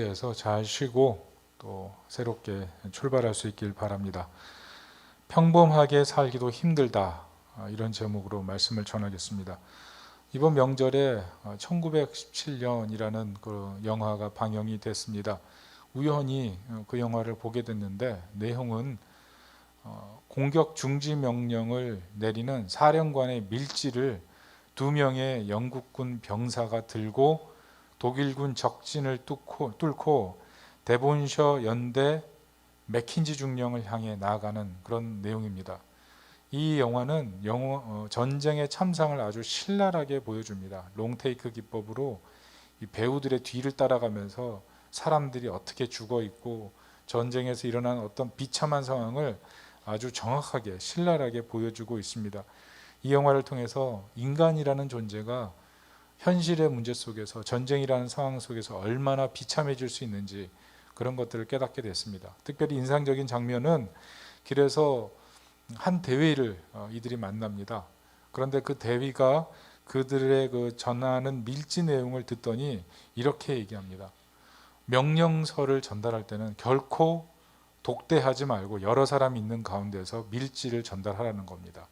에서 잘 쉬고 또 새롭게 출발할 수 있길 바랍니다. 평범하게 살기도 힘들다, 이런 제목으로 말씀을 전하겠습니다. 이번 명절에 1917년이라는 그 영화가 방영이 됐습니다. 우연히 그 영화를 보게 됐는데 내용은 공격 중지 명령을 내리는 사령관의 밀지를 2명의 영국군 병사가 들고 독일군 적진을 뚫고 데본셔 연대 맥킨지 중령을 향해 나아가는 그런 내용입니다. 이 영화는 전쟁의 참상을 아주 신랄하게 보여줍니다. 롱테이크 기법으로 이 배우들의 뒤를 따라가면서 사람들이 어떻게 죽어 있고 전쟁에서 일어난 어떤 비참한 상황을 아주 정확하게 신랄하게 보여주고 있습니다. 이 영화를 통해서 인간이라는 존재가 현실의 문제 속에서, 전쟁이라는 상황 속에서 얼마나 비참해질 수 있는지 그런 것들을 깨닫게 됐습니다. 특별히 인상적인 장면은 길에서 한 대위를 이들이 만납니다. 그런데 그 대위가 그들의 그 전하는 밀지 내용을 듣더니 이렇게 얘기합니다. 명령서를 전달할 때는 결코 독대하지 말고 여러 사람이 있는 가운데서 밀지를 전달하라는 겁니다.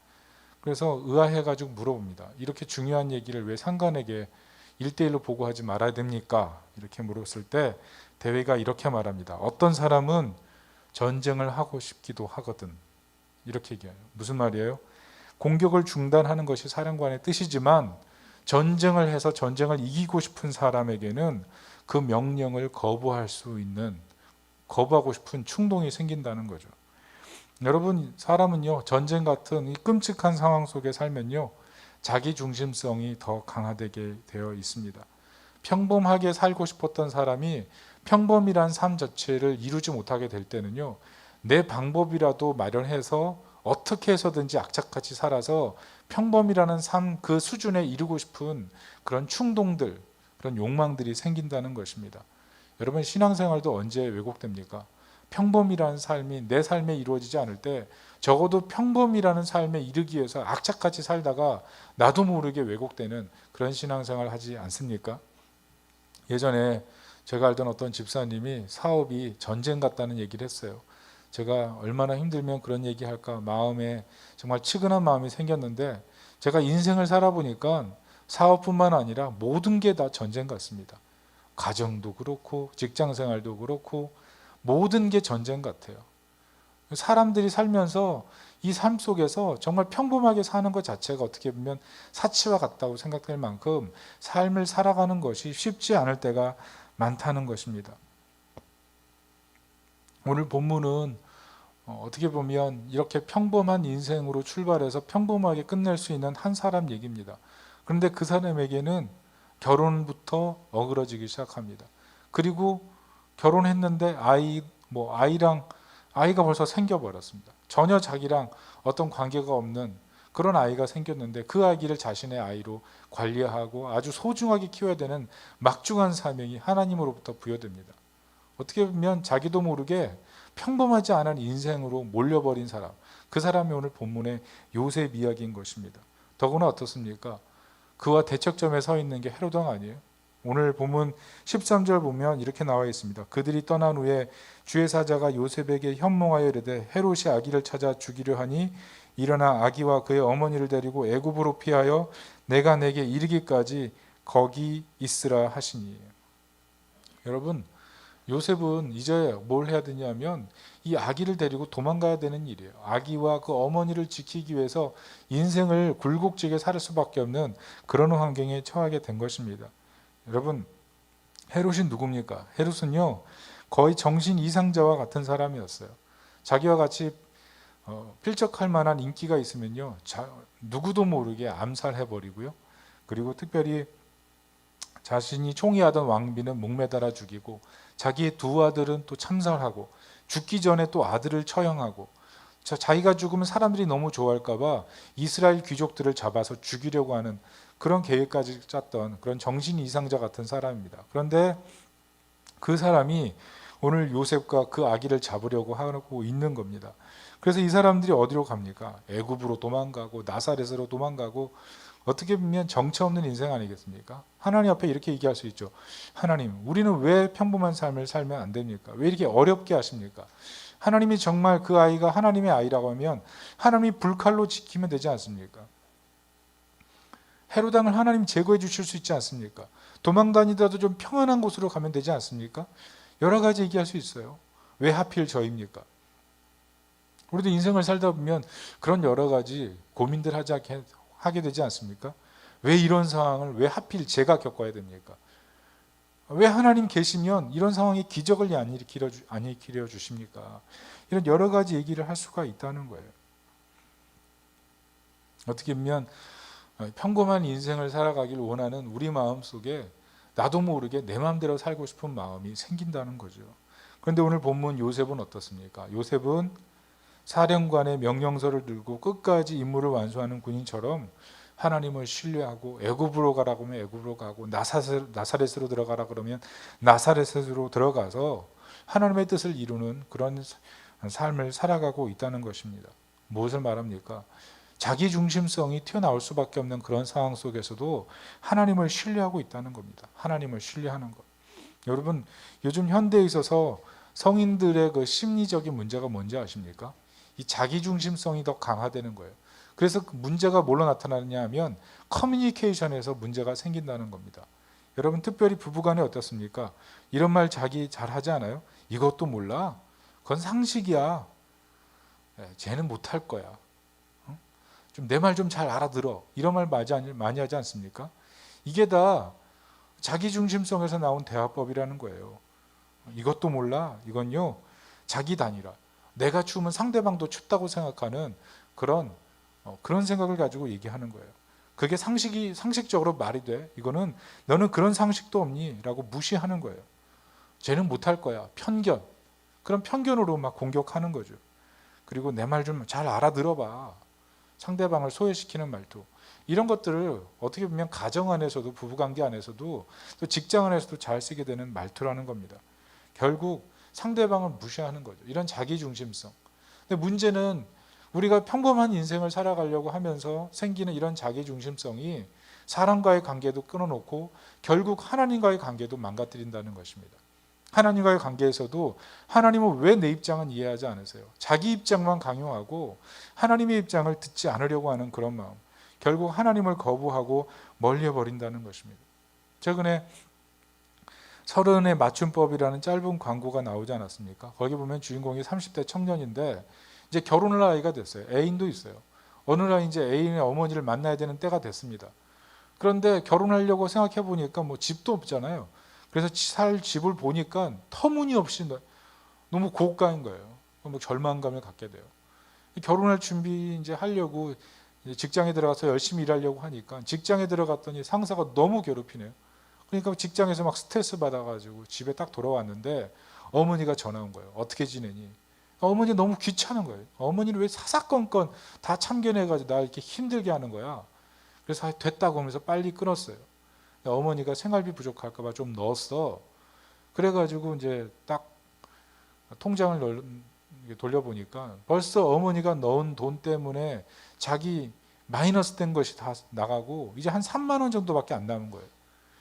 그래서 의아해가지고 물어봅니다. 이렇게 중요한 얘기를 왜 상관에게 1대1로 보고하지 말아야 됩니까? 이렇게 물었을 때 대회가 이렇게 말합니다. 어떤 사람은 전쟁을 하고 싶기도 하거든. 이렇게 얘기해요. 무슨 말이에요? 공격을 중단하는 것이 사령관의 뜻이지만 전쟁을 해서 전쟁을 이기고 싶은 사람에게는 그 명령을 거부하고 싶은 충동이 생긴다는 거죠. 여러분, 사람은요, 전쟁 같은 이 끔찍한 상황 속에 살면요, 자기 중심성이 더 강화되게 되어 있습니다. 평범하게 살고 싶었던 사람이 평범이란 삶 자체를 이루지 못하게 될 때는요, 내 방법이라도 마련해서 어떻게 해서든지 악착같이 살아서 평범이라는 삶 그 수준에 이르고 싶은 그런 충동들, 그런 욕망들이 생긴다는 것입니다. 여러분, 신앙생활도 언제 왜곡됩니까? 평범이라는 삶이 내 삶에 이루어지지 않을 때 적어도 평범이라는 삶에 이르기 위해서 악착같이 살다가 나도 모르게 왜곡되는 그런 신앙생활을 하지 않습니까? 예전에 제가 알던 어떤 집사님이 사업이 전쟁 같다는 얘기를 했어요. 제가 얼마나 힘들면 그런 얘기할까 마음에 정말 치근한 마음이 생겼는데, 제가 인생을 살아보니까 사업뿐만 아니라 모든 게 다 전쟁 같습니다. 가정도 그렇고 직장생활도 그렇고 모든 게 전쟁 같아요. 사람들이 살면서 이 삶 속에서 정말 평범하게 사는 것 자체가 어떻게 보면 사치와 같다고 생각될 만큼 삶을 살아가는 것이 쉽지 않을 때가 많다는 것입니다. 오늘 본문은 어떻게 보면 이렇게 평범한 인생으로 출발해서 평범하게 끝낼 수 있는 한 사람 얘기입니다. 그런데 그 사람에게는 결혼부터 어그러지기 시작합니다. 그리고 결혼했는데 아이가 벌써 생겨버렸습니다. 전혀 자기랑 어떤 관계가 없는 그런 아이가 생겼는데 그 아기를 자신의 아이로 관리하고 아주 소중하게 키워야 되는 막중한 사명이 하나님으로부터 부여됩니다. 어떻게 보면 자기도 모르게 평범하지 않은 인생으로 몰려버린 사람, 그 사람이 오늘 본문의 요셉 이야기인 것입니다. 더구나 어떻습니까? 그와 대척점에 서 있는 게 헤롯 왕 아니에요? 오늘 본문 13절 보면 이렇게 나와 있습니다. 그들이 떠난 후에 주의 사자가 요셉에게 현몽하여 이르되 헤롯이 아기를 찾아 죽이려 하니 일어나 아기와 그의 어머니를 데리고 애굽으로 피하여 내가 내게 이르기까지 거기 있으라 하시니. 여러분, 요셉은 이제 뭘 해야 되냐면 이 아기를 데리고 도망가야 되는 일이에요. 아기와 그 어머니를 지키기 위해서 인생을 굴곡지게 살 수밖에 없는 그런 환경에 처하게 된 것입니다. 여러분, 헤롯이 누굽니까? 헤롯은요, 거의 정신 이상자와 같은 사람이었어요. 자기와 같이 필적할 만한 인기가 있으면요, 누구도 모르게 암살해버리고요. 그리고 특별히 자신이 총애하던 왕비는 목매달아 죽이고, 자기의 두 아들은 또 참살하고, 죽기 전에 또 아들을 처형하고, 자기가 죽으면 사람들이 너무 좋아할까봐 이스라엘 귀족들을 잡아서 죽이려고 하는 그런 계획까지 짰던 그런 정신 이상자 같은 사람입니다. 그런데 그 사람이 오늘 요셉과 그 아기를 잡으려고 하고 있는 겁니다. 그래서 이 사람들이 어디로 갑니까? 애굽으로 도망가고 나사렛으로 도망가고 어떻게 보면 정처 없는 인생 아니겠습니까? 하나님 앞에 이렇게 얘기할 수 있죠. 하나님, 우리는 왜 평범한 삶을 살면 안 됩니까? 왜 이렇게 어렵게 하십니까? 하나님이 정말 그 아이가 하나님의 아이라고 하면 하나님이 불칼로 지키면 되지 않습니까? 헤로당을 하나님 제거해 주실 수 있지 않습니까? 도망 다니더라도 좀 평안한 곳으로 가면 되지 않습니까? 여러 가지 얘기할 수 있어요. 왜 하필 저입니까? 우리도 인생을 살다 보면 그런 여러 가지 고민들 하게 되지 않습니까? 왜 이런 상황을 왜 하필 제가 겪어야 됩니까? 왜 하나님 계시면 이런 상황에 기적을 안 일으키려 주십니까? 이런 여러 가지 얘기를 할 수가 있다는 거예요. 어떻게 보면 평범한 인생을 살아가길 원하는 우리 마음 속에 나도 모르게 내 마음대로 살고 싶은 마음이 생긴다는 거죠. 그런데 오늘 본문 요셉은 어떻습니까? 요셉은 사령관의 명령서를 들고 끝까지 임무를 완수하는 군인처럼 하나님을 신뢰하고 애굽으로 가라고 하면 애굽으로 가고 나사렛으로 들어가라 그러면 나사렛으로 들어가서 하나님의 뜻을 이루는 그런 삶을 살아가고 있다는 것입니다. 무엇을 말합니까? 자기 중심성이 튀어나올 수밖에 없는 그런 상황 속에서도 하나님을 신뢰하고 있다는 겁니다. 하나님을 신뢰하는 것. 여러분, 요즘 현대에 있어서 성인들의 그 심리적인 문제가 뭔지 아십니까? 이 자기 중심성이 더 강화되는 거예요. 그래서 그 문제가 뭘로 나타나느냐 하면 커뮤니케이션에서 문제가 생긴다는 겁니다. 여러분, 특별히 부부간에 어떻습니까? 이런 말 자기 잘 하지 않아요? 이것도 몰라? 그건 상식이야. 쟤는 못할 거야. 좀 내 말 좀 잘 알아들어. 이런 말 많이 하지 않습니까? 이게 다 자기 중심성에서 나온 대화법이라는 거예요. 이것도 몰라? 이건요, 자기 단위라. 내가 추우면 상대방도 춥다고 생각하는 그런 생각을 가지고 얘기하는 거예요. 그게 상식적으로 말이 돼? 이거는 너는 그런 상식도 없니? 라고 무시하는 거예요. 쟤는 못할 거야. 편견. 그런 편견으로 막 공격하는 거죠. 그리고 내 말 좀 잘 알아들어봐. 상대방을 소외시키는 말투. 이런 것들을 어떻게 보면 가정 안에서도, 부부관계 안에서도, 또 직장 안에서도 잘 쓰게 되는 말투라는 겁니다. 결국 상대방을 무시하는 거죠. 이런 자기중심성. 근데 문제는 우리가 평범한 인생을 살아가려고 하면서 생기는 이런 자기중심성이 사람과의 관계도 끊어놓고 결국 하나님과의 관계도 망가뜨린다는 것입니다. 하나님과의 관계에서도 하나님은 왜 내 입장은 이해하지 않으세요? 자기 입장만 강요하고 하나님의 입장을 듣지 않으려고 하는 그런 마음. 결국 하나님을 거부하고 멀리버린다는 것입니다. 최근에 서른의 맞춤법이라는 짧은 광고가 나오지 않았습니까? 거기 보면 주인공이 30대 청년인데 이제 결혼을 나이가 됐어요. 애인도 있어요. 어느 날 이제 애인의 어머니를 만나야 되는 때가 됐습니다. 그런데 결혼하려고 생각해 보니까 뭐 집도 없잖아요. 그래서 살 집을 보니까 터무니없이 너무 고가인 거예요. 뭐 절망감을 갖게 돼요. 결혼할 준비 이제 하려고 직장에 들어가서 열심히 일하려고 하니까 직장에 들어갔더니 상사가 너무 괴롭히네요. 그러니까 직장에서 막 스트레스 받아가지고 집에 딱 돌아왔는데 어머니가 전화 온 거예요. 어떻게 지내니? 어머니 너무 귀찮은 거예요. 어머니는 왜 사사건건 다 참견해가지고 나 이렇게 힘들게 하는 거야. 그래서 됐다고 하면서 빨리 끊었어요. 어머니가 생활비 부족할까봐 좀 넣었어. 그래가지고 이제 딱 통장을 돌려보니까 벌써 어머니가 넣은 돈 때문에 자기 마이너스 된 것이 다 나가고 이제 한 3만 원 정도밖에 안 남은 거예요.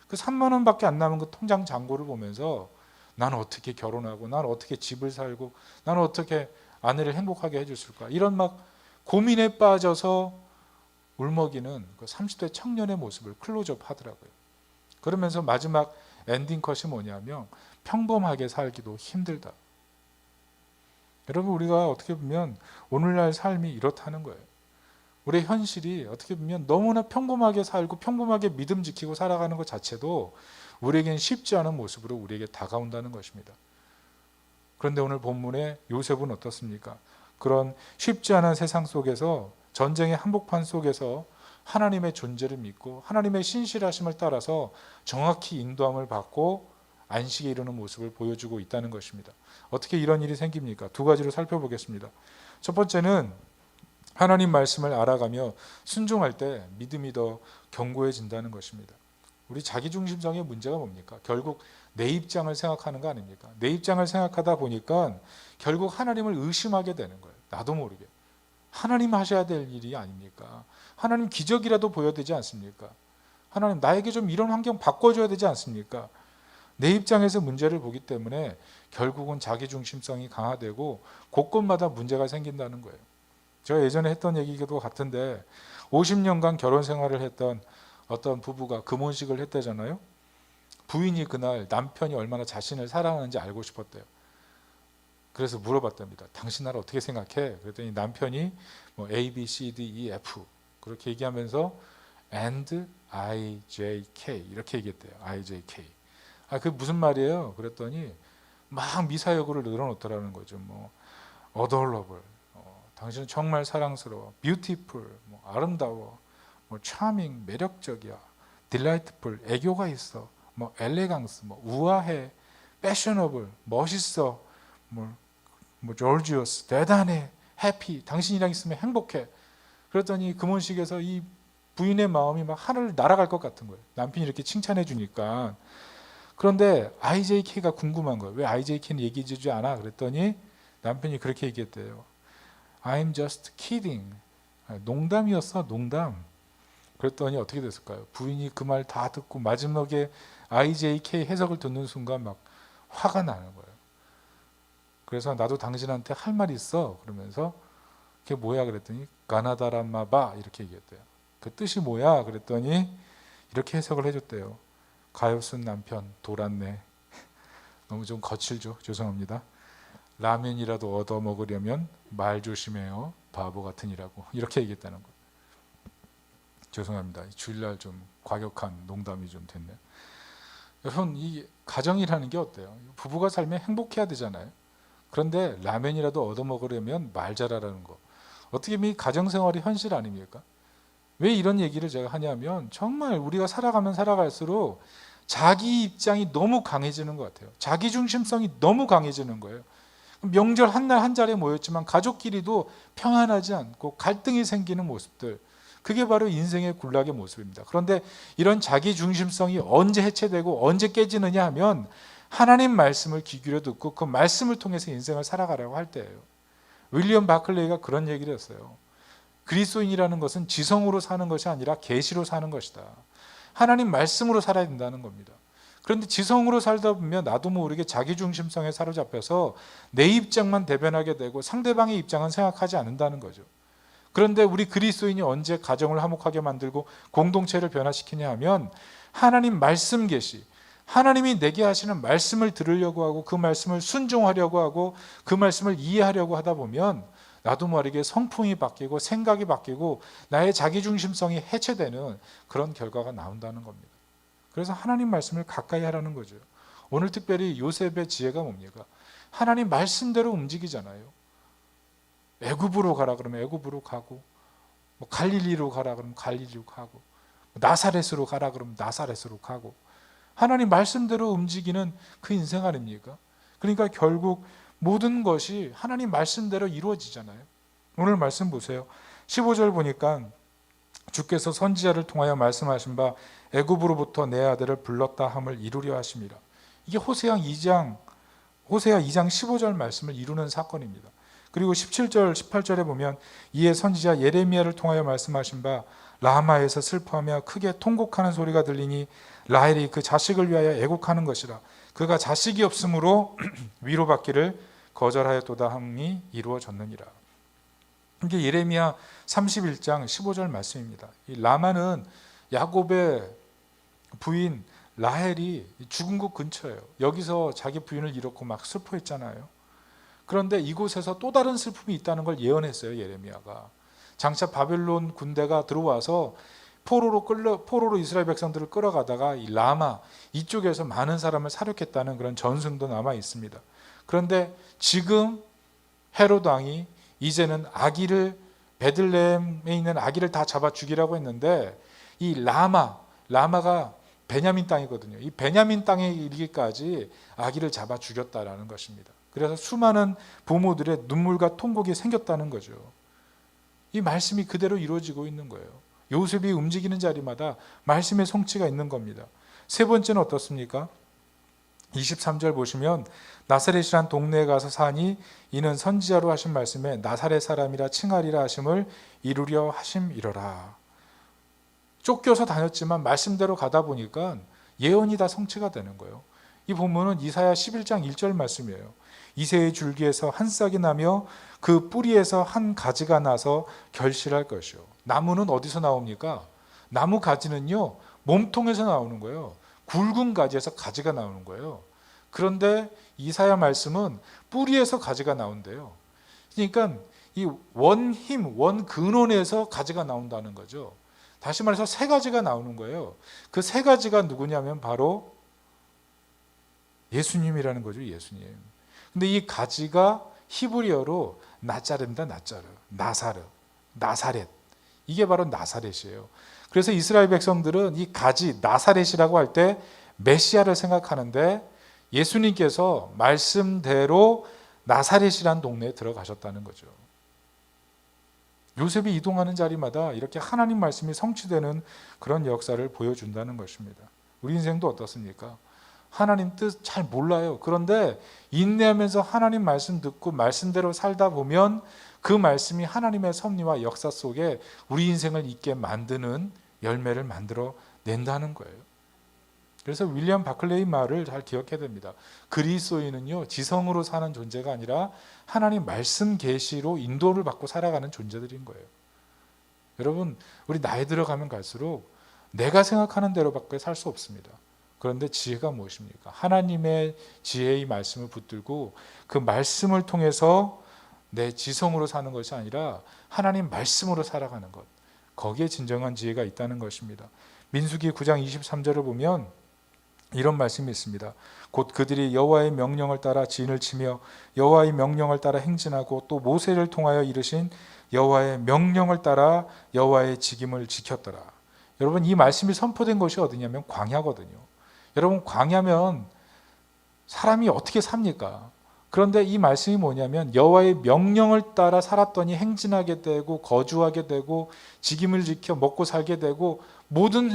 그 3만 원밖에 안 남은 그 통장 잔고를 보면서 나는 어떻게 결혼하고 나는 어떻게 집을 살고 나는 어떻게 아내를 행복하게 해줬을까 이런 막 고민에 빠져서 울먹이는 그 30대 청년의 모습을 클로즈업 하더라고요. 그러면서 마지막 엔딩 컷이 뭐냐면 평범하게 살기도 힘들다. 여러분, 우리가 어떻게 보면 오늘날 삶이 이렇다는 거예요. 우리의 현실이 어떻게 보면 너무나 평범하게 살고 평범하게 믿음 지키고 살아가는 것 자체도 우리에겐 쉽지 않은 모습으로 우리에게 다가온다는 것입니다. 그런데 오늘 본문의 요셉은 어떻습니까? 그런 쉽지 않은 세상 속에서 전쟁의 한복판 속에서 하나님의 존재를 믿고 하나님의 신실하심을 따라서 정확히 인도함을 받고 안식에 이르는 모습을 보여주고 있다는 것입니다. 어떻게 이런 일이 생깁니까? 두 가지로 살펴보겠습니다. 첫 번째는 하나님 말씀을 알아가며 순종할 때 믿음이 더 견고해진다는 것입니다. 우리 자기중심성의 문제가 뭡니까? 결국 내 입장을 생각하는 거 아닙니까? 내 입장을 생각하다 보니까 결국 하나님을 의심하게 되는 거예요. 나도 모르게. 하나님 하셔야 될 일이 아닙니까? 하나님 기적이라도 보여야 되지 않습니까? 하나님 나에게 좀 이런 환경 바꿔줘야 되지 않습니까? 내 입장에서 문제를 보기 때문에 결국은 자기중심성이 강화되고 곳곳마다 문제가 생긴다는 거예요. 제가 예전에 했던 얘기도 같은데 50년간 결혼 생활을 했던 어떤 부부가 금혼식을 했대잖아요. 부인이 그날 남편이 얼마나 자신을 사랑하는지 알고 싶었대요. 그래서 물어봤답니다. 당신 나를 어떻게 생각해? 그랬더니 남편이 뭐 A, B, C, D, E, F 그렇게 얘기하면서 and I, J, K 이렇게 얘기했대요. I, J, K. 그게 무슨 말이에요? 그랬더니 막 미사여구를 늘어놓더라는 거죠. 뭐 adorable, 당신은 정말 사랑스러워, beautiful, 뭐 아름다워, 뭐 charming, 매력적이야, delightful, 애교가 있어, 뭐 elegance, 뭐 우아해, fashionable, 멋있어, 뭐 gorgeous, 대단해, happy, 당신이랑 있으면 행복해. 그랬더니 금혼식에서 이 부인의 마음이 막 하늘을 날아갈 것 같은 거예요. 남편이 이렇게 칭찬해 주니까. 그런데 IJK가 궁금한 거예요. 왜 IJK는 얘기해 주지 않아? 그랬더니 남편이 그렇게 얘기했대요. I'm just kidding. 농담이었어, 농담. 그랬더니 어떻게 됐을까요? 부인이 그 말 다 듣고 마지막에 IJK 해석을 듣는 순간 막 화가 나는 거예요. 그래서 나도 당신한테 할 말 있어. 그러면서 그게 뭐야? 그랬더니 가나다라마바 이렇게 얘기했대요. 그 뜻이 뭐야? 그랬더니 이렇게 해석을 해줬대요. 가엾은 남편 돌았네. 너무 좀 거칠죠? 죄송합니다. 라면이라도 얻어 먹으려면 말 조심해요. 바보 같으니라고 이렇게 얘기했다는 거예요. 죄송합니다. 주일날 좀 과격한 농담이 좀 됐네요. 여러분 이 가정이라는 게 어때요? 부부가 살면 행복해야 되잖아요. 그런데 라면이라도 얻어 먹으려면 말 잘하라는 거. 어떻게 보면 이 가정생활이 현실 아닙니까? 왜 이런 얘기를 제가 하냐면 정말 우리가 살아가면 살아갈수록 자기 입장이 너무 강해지는 것 같아요. 자기 중심성이 너무 강해지는 거예요. 명절 한날 한 자리에 모였지만 가족끼리도 평안하지 않고 갈등이 생기는 모습들, 그게 바로 인생의 굴락의 모습입니다. 그런데 이런 자기 중심성이 언제 해체되고 언제 깨지느냐 하면 하나님 말씀을 귀 기울여 듣고 그 말씀을 통해서 인생을 살아가라고 할 때예요. 윌리엄 바클레이가 그런 얘기를 했어요. 그리스도인이라는 것은 지성으로 사는 것이 아니라 계시로 사는 것이다. 하나님 말씀으로 살아야 된다는 겁니다. 그런데 지성으로 살다 보면 나도 모르게 자기중심성에 사로잡혀서 내 입장만 대변하게 되고 상대방의 입장은 생각하지 않는다는 거죠. 그런데 우리 그리스도인이 언제 가정을 화목하게 만들고 공동체를 변화시키냐 하면 하나님 말씀 계시, 하나님이 내게 하시는 말씀을 들으려고 하고 그 말씀을 순종하려고 하고 그 말씀을 이해하려고 하다 보면 나도 모르게 성품이 바뀌고 생각이 바뀌고 나의 자기중심성이 해체되는 그런 결과가 나온다는 겁니다. 그래서 하나님 말씀을 가까이 하라는 거죠. 오늘 특별히 요셉의 지혜가 뭡니까? 하나님 말씀대로 움직이잖아요. 애굽으로 가라 그러면 애굽으로 가고, 뭐 갈릴리로 가라 그러면 갈릴리로 가고, 나사렛으로 가라 그러면 나사렛으로 가고, 하나님 말씀대로 움직이는 그 인생 아닙니까? 그러니까 결국 모든 것이 하나님 말씀대로 이루어지잖아요. 오늘 말씀 보세요. 15절 보니까 주께서 선지자를 통하여 말씀하신 바 애굽으로부터 내 아들을 불렀다 함을 이루려 하심이라. 이게 호세아 2장 15절 말씀을 이루는 사건입니다. 그리고 17절 18절에 보면 이에 선지자 예레미야를 통하여 말씀하신 바 라마에서 슬퍼하며 크게 통곡하는 소리가 들리니 라헬이 그 자식을 위하여 애곡하는 것이라. 그가 자식이 없으므로 위로받기를 거절하였도다 함이 이루어졌느니라. 이게 예레미야 31장 15절 말씀입니다. 이 라마는 야곱의 부인 라헬이 죽은 곳 근처예요. 여기서 자기 부인을 잃었고 막 슬퍼했잖아요. 그런데 이곳에서 또 다른 슬픔이 있다는 걸 예언했어요, 예레미야가. 장차 바벨론 군대가 들어와서 포로로 이스라엘 백성들을 끌어가다가 이 라마 이쪽에서 많은 사람을 사륙했다는 그런 전승도 남아 있습니다. 그런데 지금 헤롯 왕이 이제는 아기를 베들레헴에 있는 아기를 다 잡아 죽이라고 했는데 이 라마가 베냐민 땅이거든요. 이 베냐민 땅에 이르기까지 아기를 잡아 죽였다라는 것입니다. 그래서 수많은 부모들의 눈물과 통곡이 생겼다는 거죠. 이 말씀이 그대로 이루어지고 있는 거예요. 요셉이 움직이는 자리마다 말씀의 성취가 있는 겁니다. 세 번째는 어떻습니까? 23절 보시면 나사렛이란 동네에 가서 사니 이는 선지자로 하신 말씀에 나사렛 사람이라 칭하리라 하심을 이루려 하심이러라. 쫓겨서 다녔지만 말씀대로 가다 보니까 예언이 다 성취가 되는 거예요. 이 본문은 이사야 11장 1절 말씀이에요. 이새의 줄기에서 한 싹이 나며 그 뿌리에서 한 가지가 나서 결실할 것이요. 나무는 어디서 나옵니까? 나무 가지는요, 몸통에서 나오는 거예요. 굵은 가지에서 가지가 나오는 거예요. 그런데 이사야 말씀은 뿌리에서 가지가 나온대요. 그러니까 이 원힘, 원근원에서 가지가 나온다는 거죠. 다시 말해서 세 가지가 나오는 거예요. 그 세 가지가 누구냐면 바로 예수님이라는 거죠. 예수님. 근데 이 가지가 히브리어로 나짜르입니다. 나짜르, 나사렛. 이게 바로 나사렛이에요. 그래서 이스라엘 백성들은 이 가지 나사렛이라고 할 때 메시아를 생각하는데 예수님께서 말씀대로 나사렛이라는 동네에 들어가셨다는 거죠. 요셉이 이동하는 자리마다 이렇게 하나님 말씀이 성취되는 그런 역사를 보여준다는 것입니다. 우리 인생도 어떻습니까? 하나님 뜻 잘 몰라요. 그런데 인내하면서 하나님 말씀 듣고 말씀대로 살다 보면 그 말씀이 하나님의 섭리와 역사 속에 우리 인생을 있게 만드는 열매를 만들어 낸다는 거예요. 그래서 윌리엄 바클레이 말을 잘 기억해야 됩니다. 그리스도인은요, 지성으로 사는 존재가 아니라 하나님 말씀 계시로 인도를 받고 살아가는 존재들인 거예요. 여러분, 우리 나이 들어가면 갈수록 내가 생각하는 대로밖에 살 수 없습니다. 그런데 지혜가 무엇입니까? 하나님의 지혜의 말씀을 붙들고 그 말씀을 통해서 내 지성으로 사는 것이 아니라 하나님 말씀으로 살아가는 것, 거기에 진정한 지혜가 있다는 것입니다. 민수기 9장 23절을 보면 이런 말씀이 있습니다. 곧 그들이 여호와의 명령을 따라 진을 치며 여호와의 명령을 따라 행진하고 또 모세를 통하여 이르신 여호와의 명령을 따라 여호와의 직임을 지켰더라. 여러분, 이 말씀이 선포된 것이 어디냐면 광야거든요. 여러분, 광야면 사람이 어떻게 삽니까? 그런데 이 말씀이 뭐냐면 여호와의 명령을 따라 살았더니 행진하게 되고 거주하게 되고 직임을 지켜 먹고 살게 되고 모든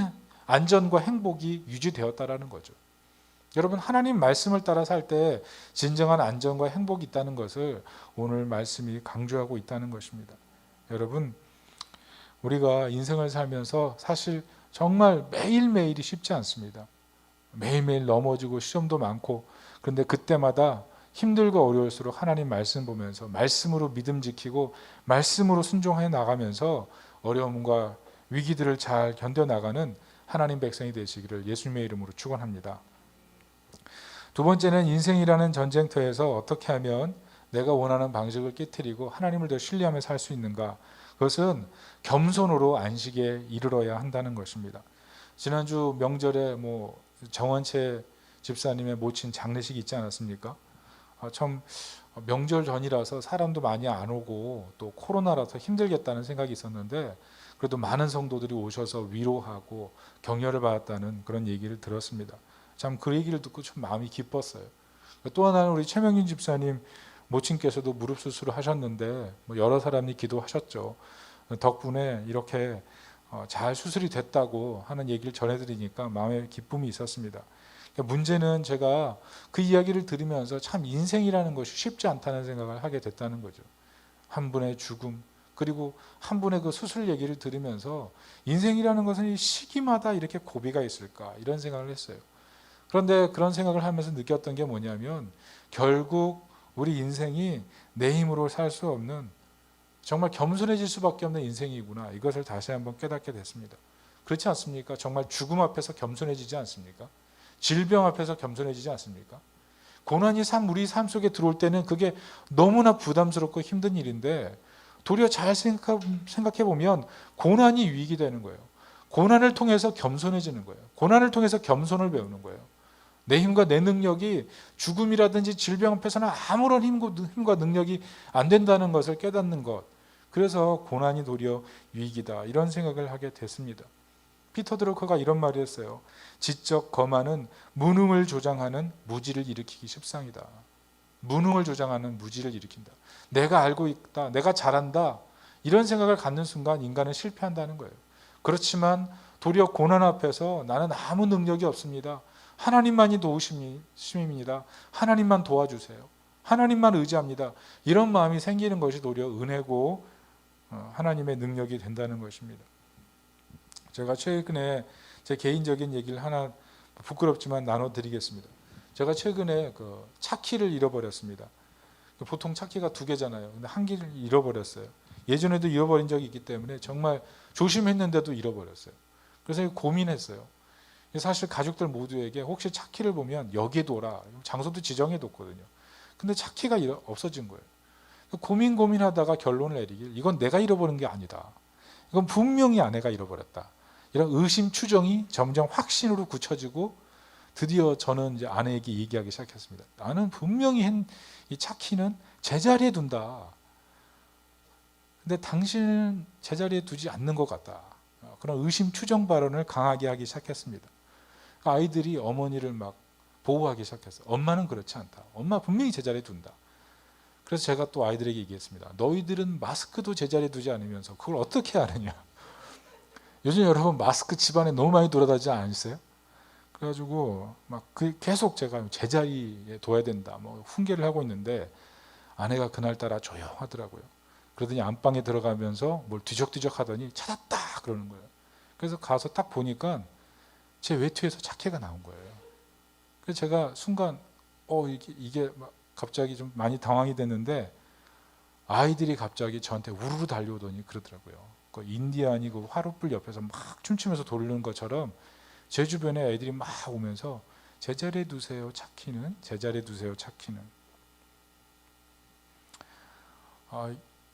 안전과 행복이 유지되었다라는 거죠. 여러분, 하나님 말씀을 따라 살 때 진정한 안전과 행복이 있다는 것을 오늘 말씀이 강조하고 있다는 것입니다. 여러분, 우리가 인생을 살면서 사실 정말 매일매일이 쉽지 않습니다. 매일매일 넘어지고 시험도 많고, 그런데 그때마다 힘들고 어려울수록 하나님 말씀 보면서 말씀으로 믿음 지키고 말씀으로 순종해 나가면서 어려움과 위기들을 잘 견뎌나가는 하나님 백성이 되시기를 예수님의 이름으로 축원합니다. 두 번째는 인생이라는 전쟁터에서 어떻게 하면 내가 원하는 방식을 깨트리고 하나님을 더 신뢰하며 살 수 있는가? 그것은 겸손으로 안식에 이르러야 한다는 것입니다. 지난주 명절에 정원채 집사님의 모친 장례식이 있지 않았습니까? 참 명절 전이라서 사람도 많이 안 오고 또 코로나라서 힘들겠다는 생각이 있었는데 그래도 많은 성도들이 오셔서 위로하고 격려를 받았다는 그런 얘기를 들었습니다. 참 그 얘기를 듣고 참 마음이 기뻤어요. 또 하나는 우리 최명윤 집사님 모친께서도 무릎 수술을 하셨는데 여러 사람이 기도하셨죠. 덕분에 이렇게 잘 수술이 됐다고 하는 얘기를 전해드리니까 마음에 기쁨이 있었습니다. 문제는 제가 그 이야기를 들으면서 참 인생이라는 것이 쉽지 않다는 생각을 하게 됐다는 거죠. 한 분의 죽음, 그리고 한 분의 그 수술 얘기를 들으면서 인생이라는 것은 이 시기마다 이렇게 고비가 있을까 이런 생각을 했어요. 그런데 그런 생각을 하면서 느꼈던 게 뭐냐면 결국 우리 인생이 내 힘으로 살 수 없는 정말 겸손해질 수밖에 없는 인생이구나, 이것을 다시 한번 깨닫게 됐습니다. 그렇지 않습니까? 정말 죽음 앞에서 겸손해지지 않습니까? 질병 앞에서 겸손해지지 않습니까? 고난이 우리 삶 속에 들어올 때는 그게 너무나 부담스럽고 힘든 일인데 도리어 잘 생각해 보면 고난이 유익이 되는 거예요. 고난을 통해서 겸손해지는 거예요. 고난을 통해서 겸손을 배우는 거예요. 내 힘과 내 능력이 죽음이라든지 질병 앞에서는 아무런 힘과 능력이 안 된다는 것을 깨닫는 것. 그래서 고난이 도리어 유익이다, 이런 생각을 하게 됐습니다. 피터 드루커가 이런 말을 했어요. 지적 거만은 무능을 조장하는 무지를 일으키기 십상이다. 무능을 조장하는 무지를 일으킨다. 내가 알고 있다, 내가 잘한다, 이런 생각을 갖는 순간 인간은 실패한다는 거예요. 그렇지만 도리어 고난 앞에서 나는 아무 능력이 없습니다, 하나님만이 도우심입니다. 하나님만 도와주세요. 하나님만 의지합니다. 이런 마음이 생기는 것이 도리어 은혜고 하나님의 능력이 된다는 것입니다. 제가 최근에 제 개인적인 얘기를 하나 부끄럽지만 나눠드리겠습니다. 제가 최근에 그 차키를 잃어버렸습니다. 보통 차키가 2개잖아요. 근데 1개를 잃어버렸어요. 예전에도 잃어버린 적이 있기 때문에 정말 조심했는데도 잃어버렸어요. 그래서 고민했어요. 사실 가족들 모두에게 혹시 차키를 보면 여기에 둬라. 장소도 지정해 뒀거든요. 근데 차키가 없어진 거예요. 고민하다가 결론을 내리길 이건 내가 잃어버린 게 아니다. 이건 분명히 아내가 잃어버렸다. 이런 의심 추정이 점점 확신으로 굳혀지고 드디어 저는 이제 아내에게 얘기하기 시작했습니다. 나는 분명히 이 차키는 제자리에 둔다. 근데 당신은 제자리에 두지 않는 것 같다. 그런 의심 추정 발언을 강하게 하기 시작했습니다. 아이들이 어머니를 막 보호하기 시작했어요. 엄마는 그렇지 않다. 엄마 분명히 제자리에 둔다. 그래서 제가 또 아이들에게 얘기했습니다. 너희들은 마스크도 제자리에 두지 않으면서 그걸 어떻게 아느냐. 요즘 여러분 마스크 집안에 너무 많이 돌아다니지 않으세요? 그래가지고 막 계속 제가 제자리에 둬야 된다. 뭐 훈계를 하고 있는데 아내가 그날따라 조용하더라고요. 그러더니 안방에 들어가면서 뭘 뒤적뒤적 하더니 찾았다 그러는 거예요. 그래서 가서 딱 보니까 제 외투에서 차키가 나온 거예요. 그래서 제가 순간 이게 갑자기 좀 많이 당황이 됐는데 아이들이 갑자기 저한테 우르르 달려오더니 그러더라고요. 그 인디안이 그 화롯불 옆에서 막 춤추면서 돌리는 것처럼 제 주변에 애들이 막 오면서 제자리에 두세요 차키는, 제자리에 두세요 차키는.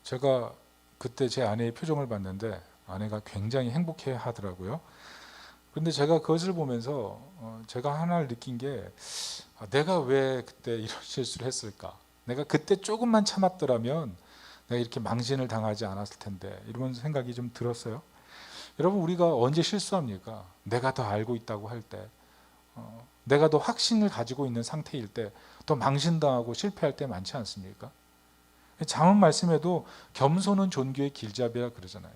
제가 그때 제 아내의 표정을 봤는데 아내가 굉장히 행복해 하더라고요. 그런데 제가 그것을 보면서 제가 하나를 느낀 게 내가 왜 그때 이런 실수를 했을까? 내가 그때 조금만 참았더라면 내가 이렇게 망신을 당하지 않았을 텐데 이런 생각이 좀 들었어요. 여러분 우리가 언제 실수합니까? 내가 더 알고 있다고 할 때, 내가 더 확신을 가지고 있는 상태일 때 더 망신당하고 실패할 때 많지 않습니까? 잠언 말씀에도 겸손은 존귀의 길잡이라 그러잖아요.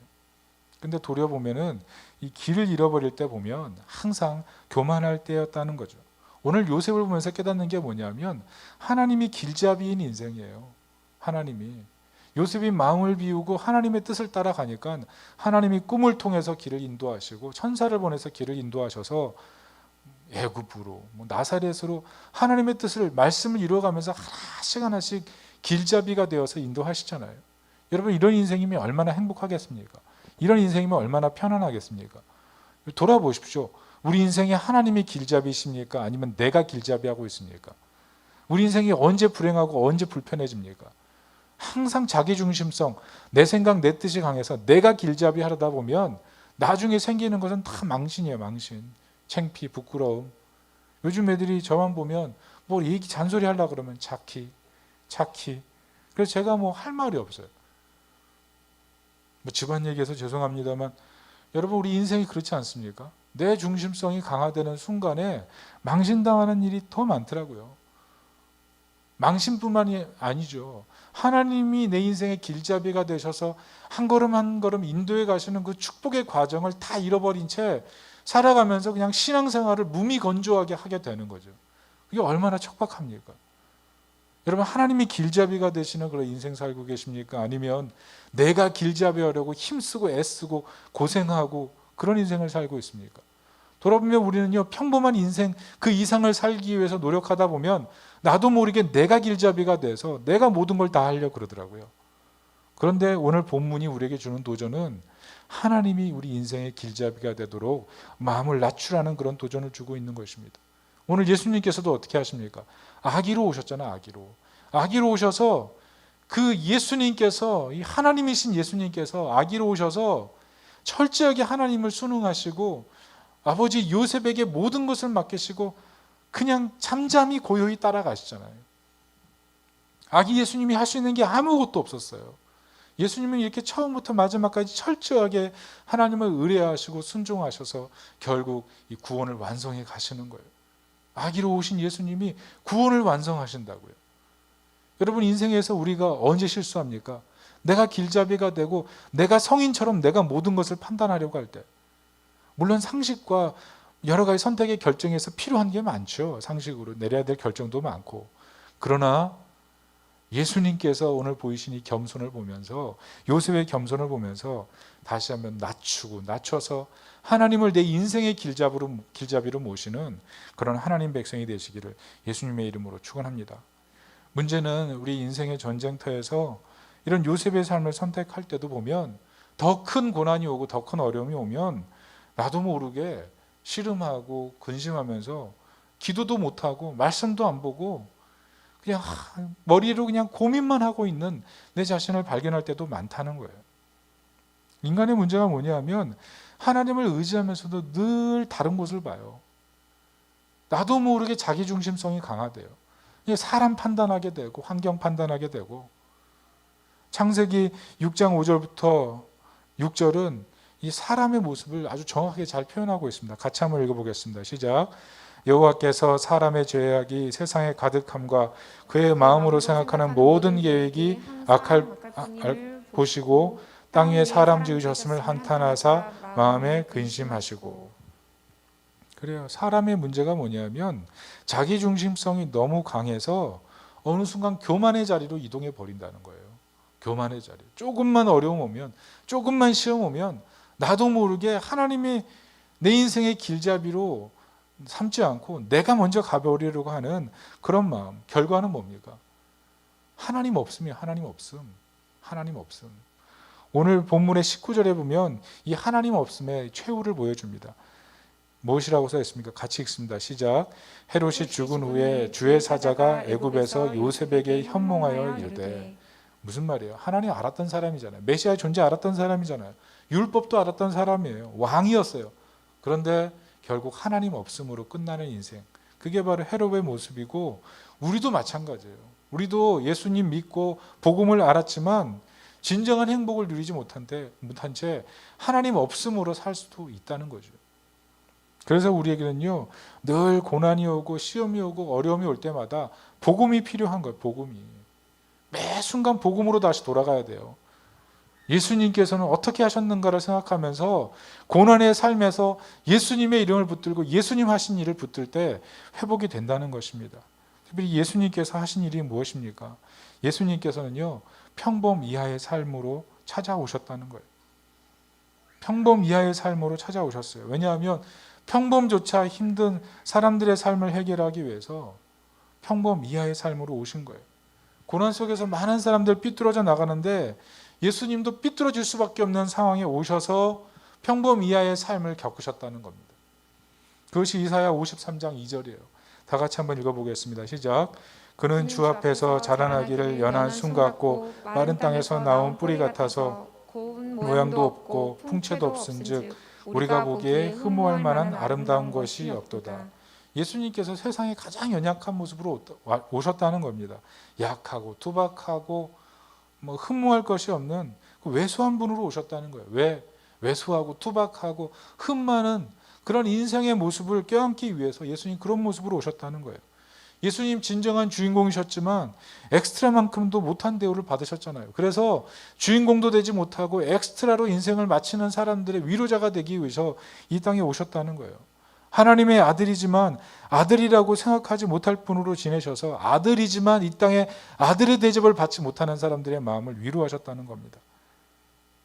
근데 돌아보면은 이 길을 잃어버릴 때 보면 항상 교만할 때였다는 거죠. 오늘 요셉을 보면서 깨닫는 게 뭐냐면 하나님이 길잡이인 인생이에요. 하나님이 요셉이 마음을 비우고 하나님의 뜻을 따라가니까 하나님이 꿈을 통해서 길을 인도하시고 천사를 보내서 길을 인도하셔서 애굽으로 나사렛으로 하나님의 뜻을 말씀을 이루어가면서 하나씩 길잡이가 되어서 인도하시잖아요. 여러분 이런 인생이면 얼마나 행복하겠습니까? 이런 인생이면 얼마나 편안하겠습니까? 돌아보십시오. 우리 인생에 하나님이 길잡이십니까? 아니면 내가 길잡이하고 있습니까? 우리 인생이 언제 불행하고 언제 불편해집니까? 항상 자기중심성, 내 생각 내 뜻이 강해서 내가 길잡이 하다 보면 나중에 생기는 것은 다 망신이에요. 망신, 창피, 부끄러움. 요즘 애들이 저만 보면 뭐 얘기 잔소리 하려고 그러면 차키. 그래서 제가 뭐 할 말이 없어요. 뭐 집안 얘기해서 죄송합니다만 여러분 우리 인생이 그렇지 않습니까? 내 중심성이 강화되는 순간에 망신당하는 일이 더 많더라고요. 망신뿐만이 아니죠. 하나님이 내 인생의 길잡이가 되셔서 한 걸음 한 걸음 인도해 가시는 그 축복의 과정을 다 잃어버린 채 살아가면서 그냥 신앙생활을 무미건조하게 하게 되는 거죠. 그게 얼마나 척박합니까? 여러분 하나님이 길잡이가 되시는 그런 인생 살고 계십니까? 아니면 내가 길잡이 하려고 힘쓰고 애쓰고 고생하고 그런 인생을 살고 있습니까? 돌아보면 우리는요 평범한 인생 그 이상을 살기 위해서 노력하다 보면 나도 모르게 내가 길잡이가 돼서 내가 모든 걸 다 하려고 그러더라고요. 그런데 오늘 본문이 우리에게 주는 도전은 하나님이 우리 인생의 길잡이가 되도록 마음을 낮추라는 그런 도전을 주고 있는 것입니다. 오늘 예수님께서도 어떻게 하십니까? 아기로 오셨잖아. 아기로 오셔서 그 예수님께서 이 하나님이신 예수님께서 아기로 오셔서 철저하게 하나님을 순응하시고 아버지 요셉에게 모든 것을 맡기시고 그냥 잠잠히 고요히 따라가시잖아요. 아기 예수님이 할 수 있는 게 아무것도 없었어요. 예수님은 이렇게 처음부터 마지막까지 철저하게 하나님을 의뢰하시고 순종하셔서 결국 이 구원을 완성해 가시는 거예요. 아기로 오신 예수님이 구원을 완성하신다고요. 여러분 인생에서 우리가 언제 실수합니까? 내가 길잡이가 되고 내가 성인처럼 내가 모든 것을 판단하려고 할 때, 물론 상식과 여러 가지 선택의 결정에서 필요한 게 많죠. 상식으로 내려야 될 결정도 많고. 그러나 예수님께서 오늘 보이신 이 겸손을 보면서, 요셉의 겸손을 보면서 다시 한번 낮춰서 하나님을 내 인생의 길잡이로 모시는 그런 하나님 백성이 되시기를 예수님의 이름으로 축원합니다. 문제는 우리 인생의 전쟁터에서 이런 요셉의 삶을 선택할 때도 보면 더 큰 고난이 오고 더 큰 어려움이 오면 나도 모르게 씨름하고 근심하면서 기도도 못하고 말씀도 안 보고 그냥 머리로 그냥 고민만 하고 있는 내 자신을 발견할 때도 많다는 거예요. 인간의 문제가 뭐냐면 하나님을 의지하면서도 늘 다른 곳을 봐요. 나도 모르게 자기중심성이 강화돼요. 사람 판단하게 되고 환경 판단하게 되고. 창세기 6장 5절부터 6절은 이 사람의 모습을 아주 정확하게 잘 표현하고 있습니다. 같이 한번 읽어보겠습니다. 시작. 여호와께서 사람의 죄악이 세상에 가득함과 그의 마음으로 생각하는 모든 계획이 악할 보시고 땅 위에 사람 지으셨음을 한탄하사 마음에 근심하시고. 그래요. 사람의 문제가 뭐냐면 자기중심성이 너무 강해서 어느 순간 교만의 자리로 이동해 버린다는 거예요. 교만의 자리. 조금만 어려움 오면, 조금만 시험 오면 나도 모르게 하나님이 내 인생의 길잡이로 삼지 않고 내가 먼저 가버리려고 하는 그런 마음. 결과는 뭡니까? 하나님 없음이에요. 하나님 없음. 하나님 없음. 오늘 본문의 19절에 보면 이 하나님 없음의 최후를 보여줍니다. 무엇이라고 써 있습니까? 같이 읽습니다. 시작. 헤롯이 죽은 후에 주의 사자가 애굽에서 요셉에게 현몽하여 이르되. 무슨 말이에요? 하나님 알았던 사람이잖아요. 메시아의 존재 알았던 사람이잖아요. 율법도 알았던 사람이에요. 왕이었어요. 그런데 결국 하나님 없음으로 끝나는 인생. 그게 바로 헤롯의 모습이고 우리도 마찬가지예요. 우리도 예수님 믿고 복음을 알았지만 진정한 행복을 누리지 못한 채 하나님 없음으로 살 수도 있다는 거죠. 그래서 우리에게는요, 늘 고난이 오고 시험이 오고 어려움이 올 때마다 복음이 필요한 거예요. 복음이. 매 순간 복음으로 다시 돌아가야 돼요. 예수님께서는 어떻게 하셨는가를 생각하면서 고난의 삶에서 예수님의 이름을 붙들고 예수님 하신 일을 붙들 때 회복이 된다는 것입니다. 특별히 예수님께서 하신 일이 무엇입니까? 예수님께서는요, 평범 이하의 삶으로 찾아오셨다는 거예요. 평범 이하의 삶으로 찾아오셨어요. 왜냐하면 평범조차 힘든 사람들의 삶을 해결하기 위해서 평범 이하의 삶으로 오신 거예요. 고난 속에서 많은 사람들 삐뚤어져 나가는데 예수님도 삐뚤어질 수밖에 없는 상황에 오셔서 평범 이하의 삶을 겪으셨다는 겁니다. 그것이 이사야 53장 2절이에요. 다 같이 한번 읽어보겠습니다. 시작. 그는 주 앞에서 자라나기를 연한 순 같고 마른 땅에서 나온 뿌리 같아서 모양도 없고 풍채도 없은즉 우리가 보기에 흠모할 만한 아름다운 것이 없도다. 예수님께서 세상에 가장 연약한 모습으로 오셨다는 겁니다. 약하고 투박하고 흠모할 것이 없는 그 왜소한 분으로 오셨다는 거예요. 왜? 왜소하고 투박하고 흠 많은 그런 인생의 모습을 껴안기 위해서 예수님 그런 모습으로 오셨다는 거예요. 예수님 진정한 주인공이셨지만 엑스트라만큼도 못한 대우를 받으셨잖아요. 그래서 주인공도 되지 못하고 엑스트라로 인생을 마치는 사람들의 위로자가 되기 위해서 이 땅에 오셨다는 거예요. 하나님의 아들이지만 아들이라고 생각하지 못할 분으로 지내셔서 아들이지만 이 땅에 아들의 대접을 받지 못하는 사람들의 마음을 위로하셨다는 겁니다.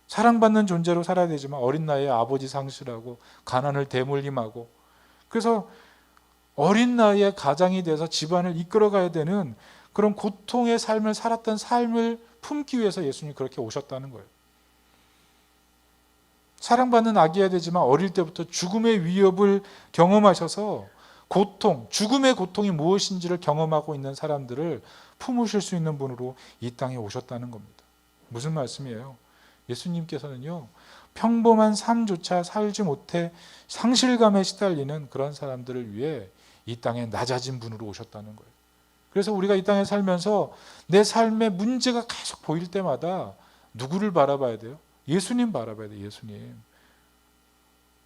사랑받는 존재로 살아야 되지만 어린 나이에 아버지 상실하고 가난을 대물림하고 그래서 어린 나이에 가장이 돼서 집안을 이끌어가야 되는 그런 고통의 삶을 살았던 삶을 품기 위해서 예수님이 그렇게 오셨다는 거예요. 사랑받는 아기야 되지만 어릴 때부터 죽음의 위협을 경험하셔서 고통, 죽음의 고통이 무엇인지를 경험하고 있는 사람들을 품으실 수 있는 분으로 이 땅에 오셨다는 겁니다. 무슨 말씀이에요? 예수님께서는요, 평범한 삶조차 살지 못해 상실감에 시달리는 그런 사람들을 위해 이 땅에 낮아진 분으로 오셨다는 거예요. 그래서 우리가 이 땅에 살면서 내 삶의 문제가 계속 보일 때마다 누구를 바라봐야 돼요? 예수님 바라봐야 돼요. 예수님.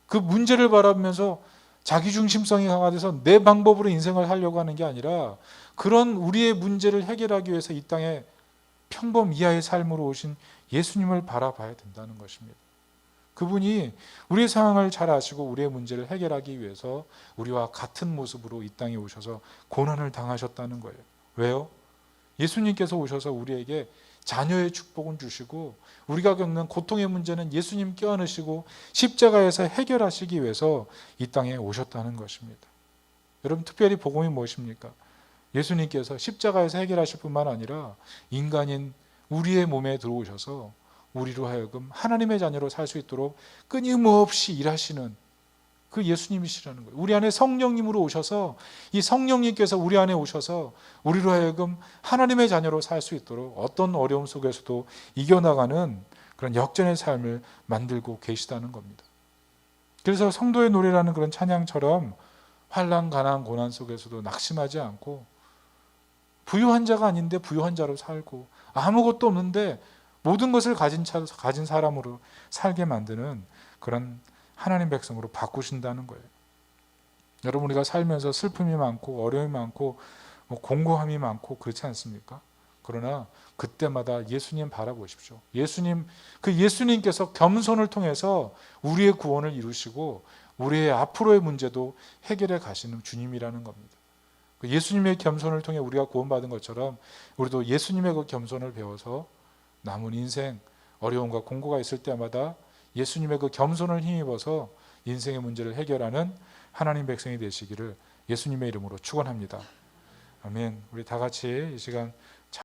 그 문제를 바라보면서 자기중심성이 강화돼서 내 방법으로 인생을 하려고 하는 게 아니라 그런 우리의 문제를 해결하기 위해서 이 땅에 평범 이하의 삶으로 오신 예수님을 바라봐야 된다는 것입니다. 그분이 우리의 상황을 잘 아시고 우리의 문제를 해결하기 위해서 우리와 같은 모습으로 이 땅에 오셔서 고난을 당하셨다는 거예요. 왜요? 예수님께서 오셔서 우리에게 자녀의 축복은 주시고 우리가 겪는 고통의 문제는 예수님 껴안으시고 십자가에서 해결하시기 위해서 이 땅에 오셨다는 것입니다. 여러분, 특별히 복음이 무엇입니까? 예수님께서 십자가에서 해결하실 뿐만 아니라 인간인 우리의 몸에 들어오셔서 우리로 하여금 하나님의 자녀로 살 수 있도록 끊임없이 일하시는 그 예수님이시라는 거예요. 우리 안에 성령님으로 오셔서 이 성령님께서 우리 안에 오셔서 우리로 하여금 하나님의 자녀로 살 수 있도록 어떤 어려움 속에서도 이겨나가는 그런 역전의 삶을 만들고 계시다는 겁니다. 그래서 성도의 노래라는 그런 찬양처럼 환난, 가난, 고난 속에서도 낙심하지 않고 부유한 자가 아닌데 부유한 자로 살고 아무것도 없는데 모든 것을 가진 사람으로 살게 만드는 그런 하나님 백성으로 바꾸신다는 거예요. 여러분, 우리가 살면서 슬픔이 많고 어려움이 많고 공고함이 많고 그렇지 않습니까? 그러나 그때마다 예수님 바라보십시오. 예수님께서 겸손을 통해서 우리의 구원을 이루시고 우리의 앞으로의 문제도 해결해 가시는 주님이라는 겁니다. 예수님의 겸손을 통해 우리가 구원받은 것처럼 우리도 예수님의 그 겸손을 배워서 남은 인생 어려움과 공고가 있을 때마다 예수님의 그 겸손을 힘입어서 인생의 문제를 해결하는 하나님 백성이 되시기를 예수님의 이름으로 축원합니다. 아멘. 우리 다 같이 이 시간